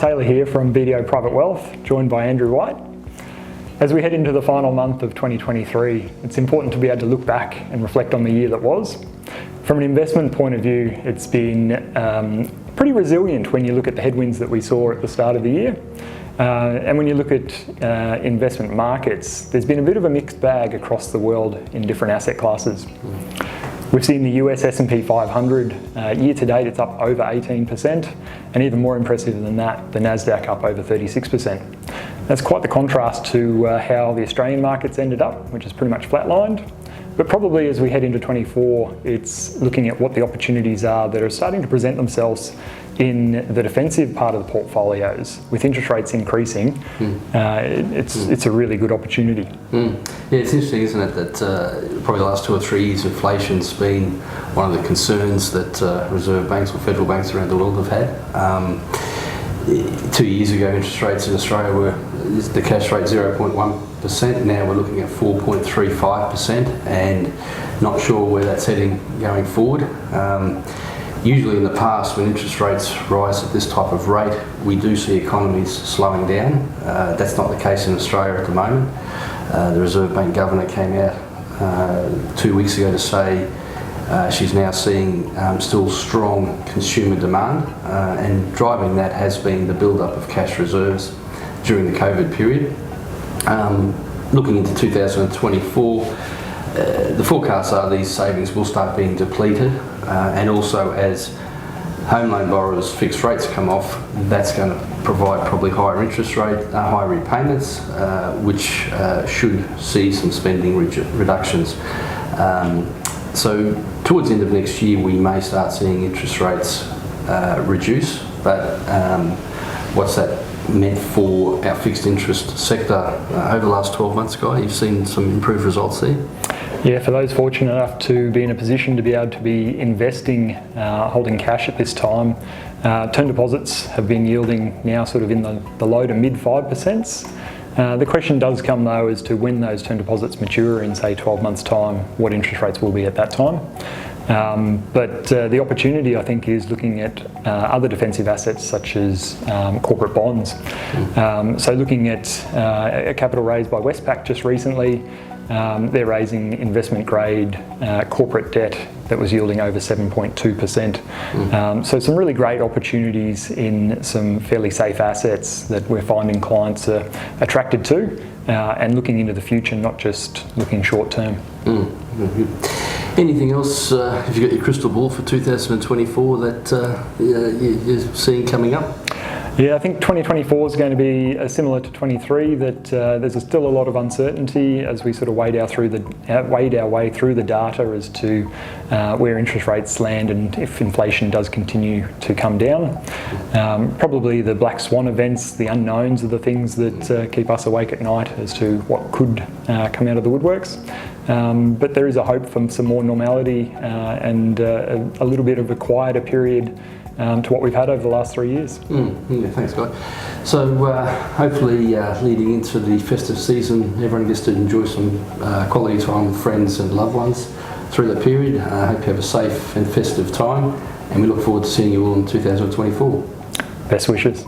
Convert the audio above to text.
Taylor here from BDO Private Wealth, joined by Andrew White. As we head into the final month of 2023, it's important to be able to look back and reflect on the year that was. From an investment point of view, it's been pretty resilient when you look at the headwinds that we saw at the start of the year. And when you look at investment markets, there's been a bit of a mixed bag across the world in different asset classes. We've seen the US S&P 500, year to date it's up over 18%, and even more impressive than that, the NASDAQ up over 36%. That's quite the contrast to how the Australian markets ended up, which is pretty much flatlined. But probably as we head into 24, it's looking at what the opportunities are that are starting to present themselves in the defensive part of the portfolios. With interest rates increasing, it's a really good opportunity. Yeah, it's interesting, isn't it, that probably the last 2 or 3 years inflation's been one of the concerns that reserve banks or federal banks around the world have had. 2 years ago, interest rates in Australia were the cash rate 0.1%. Now we're looking at 4.35%, and not sure where that's heading going forward. Usually in the past, when interest rates rise at this type of rate, we do see economies slowing down. That's not the case in Australia at the moment. The Reserve Bank Governor came out 2 weeks ago to say she's now seeing still strong consumer demand, and driving that has been the build-up of cash reserves during the COVID period. Looking into 2024, the forecasts are these savings will start being depleted, and also as home loan borrowers' fixed rates come off, that's going to provide probably higher interest rate, higher repayments, which should see some spending reductions. So towards the end of next year, we may start seeing interest rates reduce, but what's that meant for our fixed interest sector over the last 12 months, Guy? You've seen some improved results there? Yeah, for those fortunate enough to be in a position to be able to be investing, holding cash at this time, term deposits have been yielding now sort of in the low to mid 5%. The question does come though as to when those term deposits mature in say 12 months time, what interest rates will be at that time. But the opportunity I think is looking at other defensive assets such as corporate bonds. So looking at a capital raise by Westpac just recently, they're raising investment grade corporate debt that was yielding over 7.2%. So some really great opportunities in some fairly safe assets that we're finding clients are attracted to, and looking into the future, not just looking short term. Anything else, have you got your crystal ball for 2024 that you're seeing coming up? Yeah, I think 2024 is going to be similar to 23, that there's still a lot of uncertainty as we sort of wade our way through the data as to where interest rates land and if inflation does continue to come down. Probably the black swan events, the unknowns are the things that keep us awake at night as to what could come out of the woodworks. But there is a hope for some more normality and a little bit of a quieter period to what we've had over the last 3 years. Yeah, thanks, Guy. So hopefully leading into the festive season, everyone gets to enjoy some quality time with friends and loved ones through that period. I hope you have a safe and festive time, and we look forward to seeing you all in 2024. Best wishes.